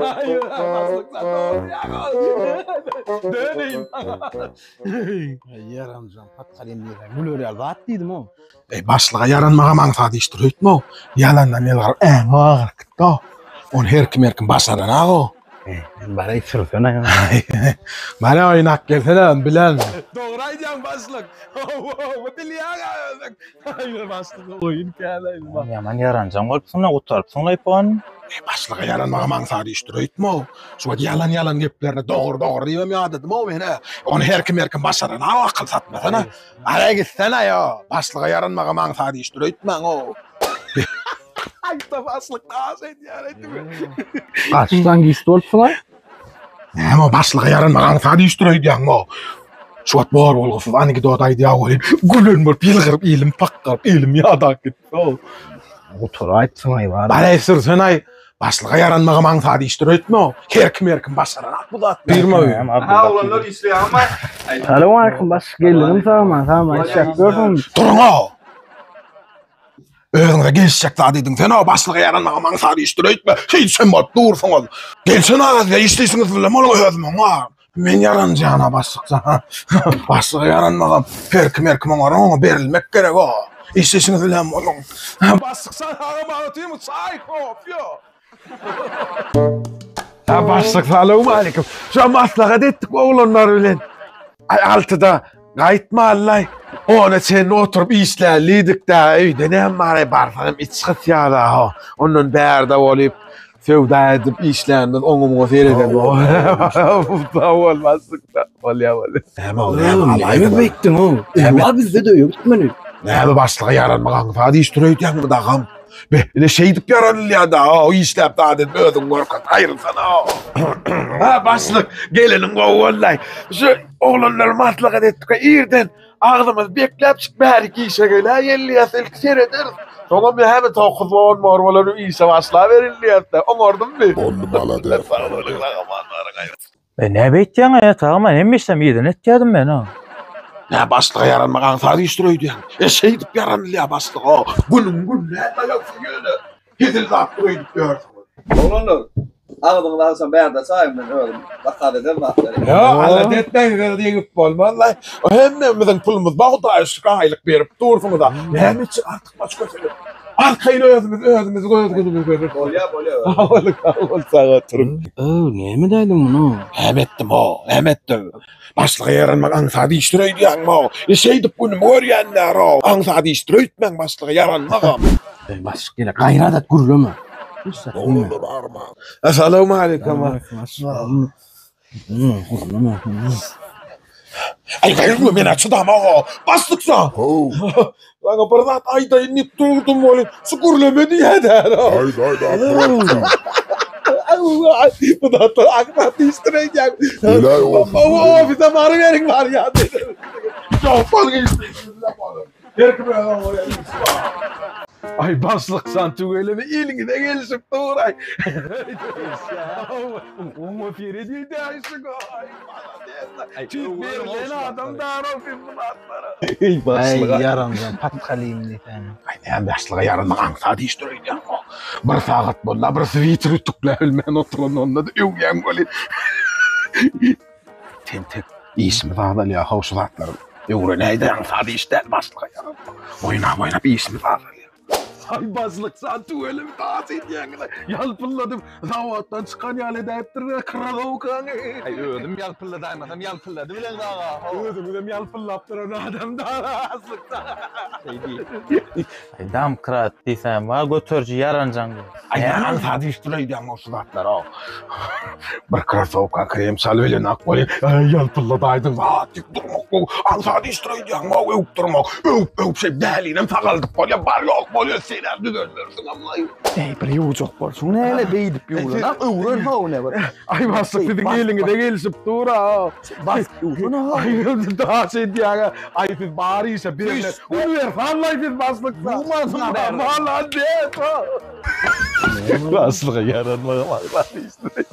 Hayır, baslıktan doğru ya. Döneyim. Yaramcan patkalayım diye. Gülür ya rahat değilim o. Başlığa yaranmağa mansat iştir ötme o. Yalandan elgar ağır gitti o. On her kim başaran o. Bana sırtına ya. Bana oynak gelsene bilen. Doğru aycan baslık. Bu dili ya. Hayır baslık oyun kâlayım. Yaman yarancan olpsun la oturupsun la ipon. Başlığa yaranmağa mansat iştir ötme o. Şu yalan geplerine doğru diyem ya dedim o bana. On her kim başaran o akıl satmasana. Bana gitsene ya. Başlığa yaranmağa mansat iştir ötme o. Ayta baslık daha sen yaratımı. Kaçtan gizli olpsun la? Ama başlığa yaranmağa mansat iştir ötme o. Şu at boğar olgusuz aniki doğdaydı ya olayım. Gülünmür, bilgirip, ilim pakkırıp, ilim yadak gitti o. Otur aytsın ay var. Bana esir sen ay. Başlığa yaranmağa mansat iştir ötme o. Her kim başaran bu da. Ha olanlar işliyor ama. Selamünaleyküm baş gelirim tamam eşek gördün. Durun o. Öğrene geçecek daha dedin sen o başlığa yaranmağa mansat iştir ötme. Hiç sen bak dursun ol. Gelsen ağız ya işleysiniz bile mal özüm ama. Men yaranacağına başlıksa. Başlığa yaranmağım. Perkim ona berilmek gerek o. İşleysiniz bile mal. Başlıksa ağama atayım mı? Sahip of yo. Ha başlık selamun aleyküm. Şu an maslahat ettik oğlanlar bilen. Ay altıda gaytma Allah. Ona sen oturup işlerliydik da öyde ne var barfanım içkıt ya da. Onun berde olup sevda edip işlerden onumu seyredem. Bu da olmazlık da. Ol. Ne bektin o? Ya bizde de yok beni. Ne başlığa yaranmağın fadi iştireydi yanımda ağam. Böyle şeydip yaranıl ya da o işlep daha dedim ödün korkat ayrılsana o. Ha başlık gelinin o vallahi. Şu oğlanlar maslahat ettik irden ağzımız beklep çık belki işe gele yerliye selk seyrederiz. Sonra bir hemen tokuz on morvaları işe başlığa verildi de onordum bir. Onu baladı. Ne bektiyen ya tamam hem işlem yedin etkedim ben ha. Ne başlığa yaranmağın fadi iştireydi yani. Şeydip yaranıl ya başlık o. Günün ne dayaksın yönü. Hizil zattı öydük gördüm. Olanlar. Ağzını alsan ben de sahibimden öldüm. Bak eder bakları. Ya adetten verdiği gibi olmaz. Hemmemizin pulumuz bağda şu aylık verip dursunuz da. Ne için artık başka söyle. Arkayını özümüz koyduk. Bolya. Ol sağa oturun. Ne mi dedim bunu? Hem ettim. Başlığa yaranmak ansadi iştireydi yani o. Şeydip bunu öğrenler o. Ansadi iştireytmen başlığa yaranmak. Baş gele gayradat gurulama. Olur arma. Esselamu aleyküm. Ay gayrı men açıdama o. Bastıksa. Ho. Bana bırdat ayda inip durdum oğlum. Sükurlemedi ya der o. Hayda. Bu da akmat iştireyeceğim. Helal olsun. O bize marı verin var ya. Çok fazla iştireyeceğim. Ay baslık santu öyle mi? İlgi de gelişip doğray. Umu firi değil de ayşık o. Ay çift verilen adam dar o filmler. Ay yaramcan patkalayım diye. Ay ne başlığa yaranmağın sadi iştireydi ya. Bir saat bolla bir svitri tukla ölmen oturun onunla da üyyen golü. Tentek ismi dağdal ya havşulatlarım. Öğreneydi yan sadi işten başlığa yaranmağın. Oyna bir ismi dağdal ya. Ay baslık santu öyle mi tasit yani. Yalpılladım. Zavattan çıkan yale deyiptir. Kırada ukan. Ay ödüm yalpılladaymadım. Yalpılladı bilen dağa. Ödüm yalpıllaptır onu adam dağa. Aslıkta. Şey değil. Ay dam kırat deysen var götürcü yarancan. Ay yaran sadi iştireydi ama o sudatlar o. Bir kırasa ukan krem salvelen akbali. Ay yalpılladaydım. Zatik durmak. An sadi iştireydi ama öp durmak. Öp şey delinem takaldık. Böyle bar yok. Böyle şeyler düzenlersin ama. Bir yucuk var. Şunu hele beydip yolun. Uğran ha o ne var. Ay bastık dedin gelin de gelişip dura. Bas uğran ha. Ay daha şey diye. Ay siz bari ise birine. Uyar vallahi biz bastıksa. Uğman haber. Vallahi de. Baslığa yaranmağa bak işte.